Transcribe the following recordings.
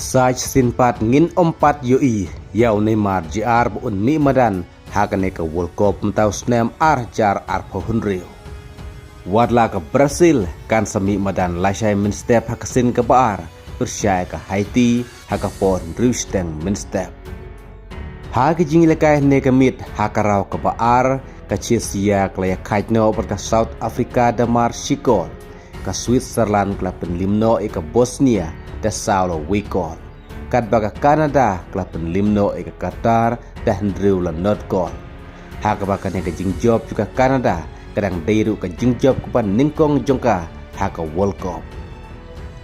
Saj sinpat ngin ompat yoi yau Neymar JR un mi madan hakane ke World Cup mentau snem jar pohon rio. Wadla ke Brazil kan semi madan lasai min step hakasin ke baar persyai ke Haiti hakapon riusteng min step. Hagi jinglekai ne ke mit hakarau ke baar ke Chesia ke kait no per ke South Africa damar Shikol ke Switzerland ke penlimno ke Bosnia da Saulo Wikol kat baga Canada ke penlimno ke Qatar da Hendrew la Nordkol hak baga ne ke jingjob juga Canada kadang dairu ke jingjob ke pan ningkong jongka hak ke World Cup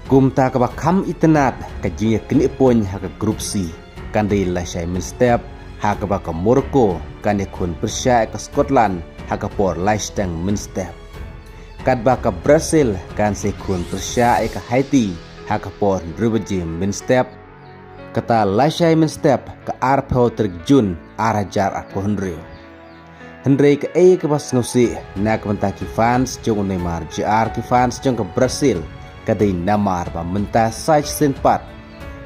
kumta ke bakam itenat ke jingya kini pun hak ke grup C kan dai lasai min step hak ke baga Morocco kan ne kun persya ke Scotland hak ke por laisteng min step kat baga Brazil kan se kun persya ke Haiti hak ke por rubaji min step kata lasai min step ke arpo terjun arajar pohon rio Hendrei ke ke pas ngusi nak mentah ki fans jong Neymar JR ki fans jong ke Brazil kadai namar ba mentah saj senpat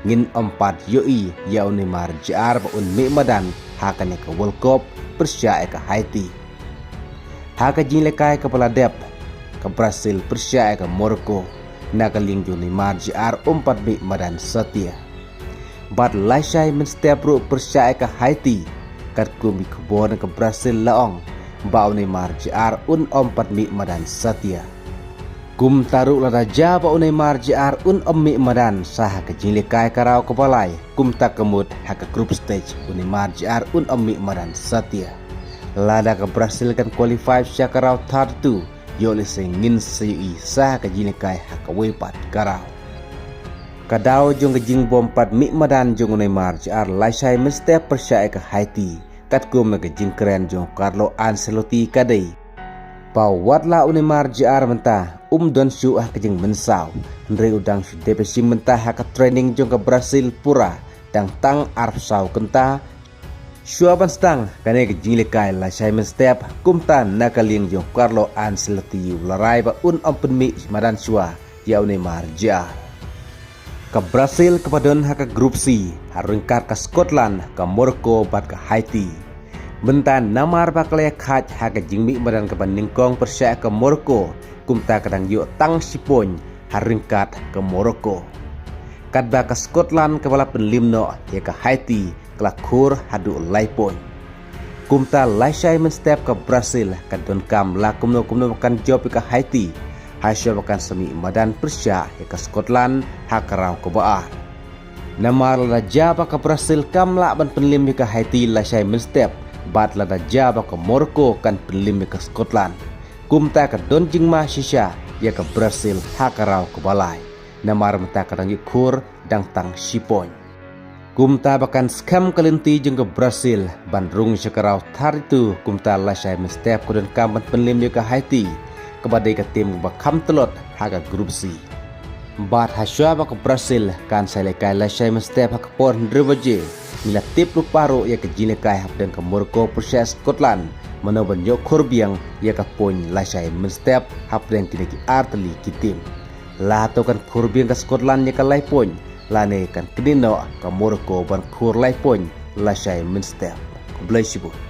ngin empat yoi yau Neymar JR ba un mi madan hakane ke World Cup persya ke Haiti haka jinlekai ke peladep ke Brazil persya ke Morocco nakaling jong Neymar JR umpat mi madan setia bat lasai men setiap ru persya ke Haiti kat kumi kebon ke Brazil laong bau Neymar JR un ompat mi madan setia kum taru lada ja bau Neymar JR un mi madan sah ke jinglekai karau ke balai kum tak kemut hak ke group stage Neymar JR un mi madan setia lada ke Brazil kan qualify sya karau tartu yole sengin sei sah ke jinglekai hak ke wepat karau kadau jong ke jing bom pat mi madan jong Neymar JR lasai mesti persya ke Haiti kat kum ke jing keren jong Carlo Ancelotti kadai pau watla Neymar JR mentah don syu ke jing mensau ndre udang syu depesi mentah ke training jong ke Brazil pura dang tang arf sau kenta syuaban stang kane ke jing lekai lasai mesti kumtan nakaling jong Carlo Ancelotti larai ba pen mi madan syua ya Neymar JR ke Brazil kepadon hak ke grup C harungkat ke Scotland ke Morocco bat ke Haiti bentan namar bakle khat hak ke jingmi badan ke bandingkong persya ke Morocco kumta kadang yuk tang sipon harungkat ke Morocco kadba ke Scotland ke bala penlimno ya ke Haiti kelakur hadu laipon kumta lasai men step ke Brazil kadon kam lakumno kan job ke Haiti hasil makan semi madan persya ke Scotland hakarau ke baar namar lada jaba ke Brazil kam la ban penlim ke Haiti lasai men step bat lada jaba ke Morocco kan penlim ke Scotland kumta ke don jingma shisha ya ke Brazil hakarau ke balai namar menta kadang ikur dang tang sipon kumta bakan skam kelinti jeng ke Brazil bandrung sekarau taritu kumta lasai men step kudon kam ban penlim ke Haiti kepada ke tim bakam telot haga grup C bat hasya ke Brazil kan selekai lasai mestep hak por ndrebaje mila tip lu paro ya ke jinekai hap dan ke Morocco persya Scotland menoban yo korbiang ya ke poin lasai mestep hap dan kineki arteli kitim la to kan korbiang ke Scotland ya ke lai poin lane kan kedino ke Morocco ban kur lai poin lasai mestep blai sibut